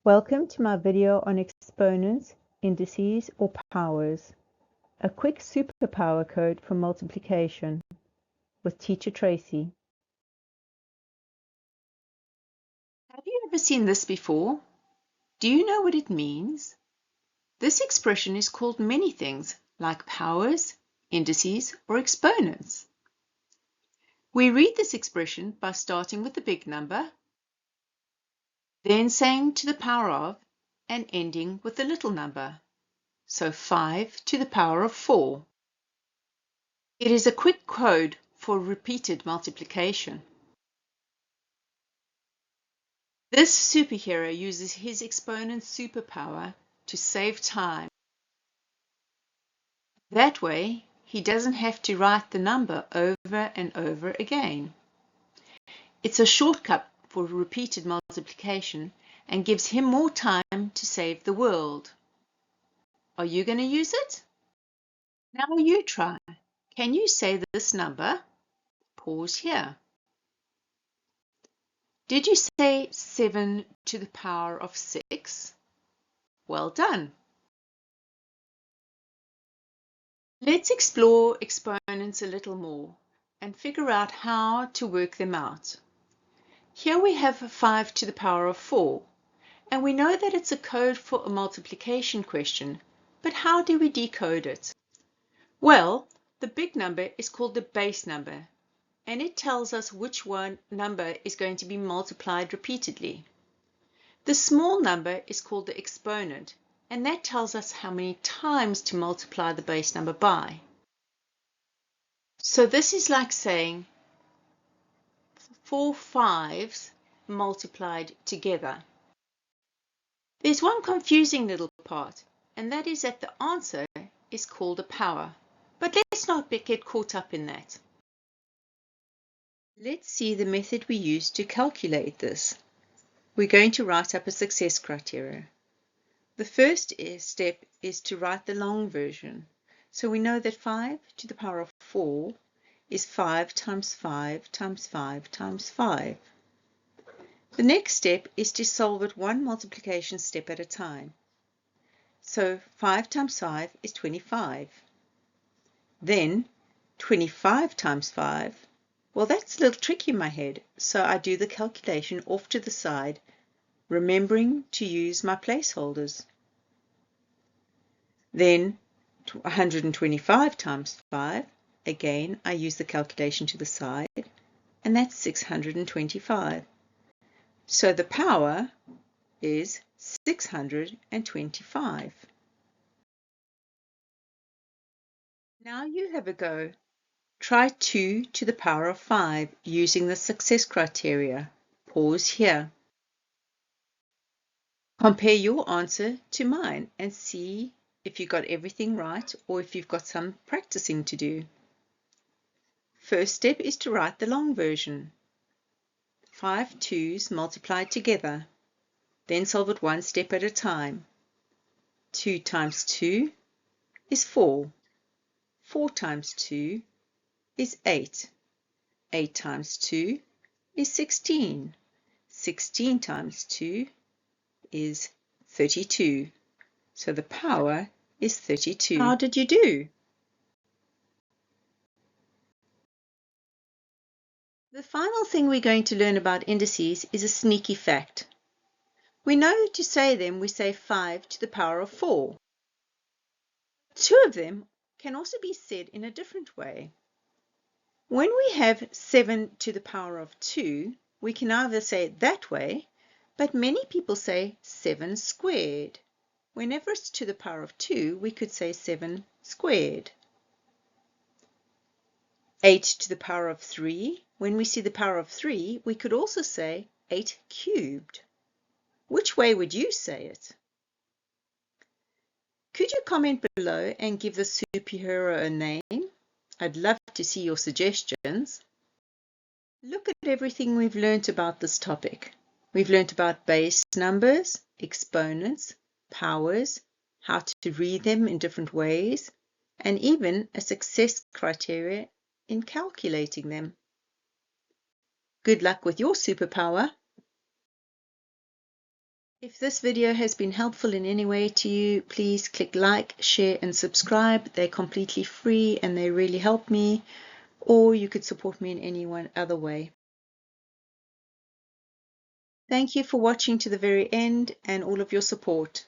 Welcome to my video on exponents, indices, or powers. A quick superpower code for multiplication with Teacher Tracy. Have you ever seen this before? Do you know what it means? This expression is called many things like powers, indices, or exponents. We read this expression by starting with the big number, then saying to the power of, and ending with the little number. So 5 to the power of 4. It is a quick code for repeated multiplication. This superhero uses his exponent's superpower to save time. That way, he doesn't have to write the number over and over again. It's a shortcut for repeated multiplication and gives him more time to save the world. Are you going to use it? Now you try. Can you say this number? Pause here. Did you say 7 to the power of 6? Well done. Let's explore exponents a little more and figure out how to work them out. Here we have 5 to the power of 4, and we know that it's a code for a multiplication question, but how do we decode it? Well, the big number is called the base number, and it tells us which one number is going to be multiplied repeatedly. The small number is called the exponent, and that tells us how many times to multiply the base number by. So this is like saying 4 5s multiplied together. There's one confusing little part, and that is that the answer is called a power. But let's not get caught up in that. Let's see the method we use to calculate this. We're going to write up a success criteria. The first step is to write the long version. So we know that 5 to the power of 4 is 5 times 5 times 5 times 5. The next step is to solve it one multiplication step at a time. So 5 times 5 is 25. Then 25 times 5, well, that's a little tricky in my head, so I do the calculation off to the side, remembering to use my placeholders. Then 125 times 5, again I use the calculation to the side, and that's 625. So the power is 625. Now you have a go. Try 2 to the power of 5 using the success criteria. Pause here. Compare your answer to mine and see if you got everything right or if you've got some practicing to do. First step is to write the long version. 5 2's multiplied together. Then solve it one step at a time. 2 times 2 is 4. 4 times 2 is 8. 8 times 2 is 16. 16 times 2 is 32. So the power is 32. How did you do? The final thing we're going to learn about indices is a sneaky fact. We know to say them, we say 5 to the power of 4. Two of them can also be said in a different way. When we have 7 to the power of 2, we can either say it that way, but many people say 7 squared. Whenever it's to the power of 2, we could say 7 squared. 8 to the power of 3, when we see the power of 3, we could also say 8 cubed. Which way would you say it? Could you comment below and give the superhero a name? I'd love to see your suggestions. Look at everything we've learnt about this topic. We've learnt about base numbers, exponents, powers, how to read them in different ways, and even a success criteria in calculating them. Good luck with your superpower. If this video has been helpful in any way to you, please click like, share and subscribe. They're completely free and they really help me. Or you could support me in any one other way. Thank you for watching to the very end and all of your support.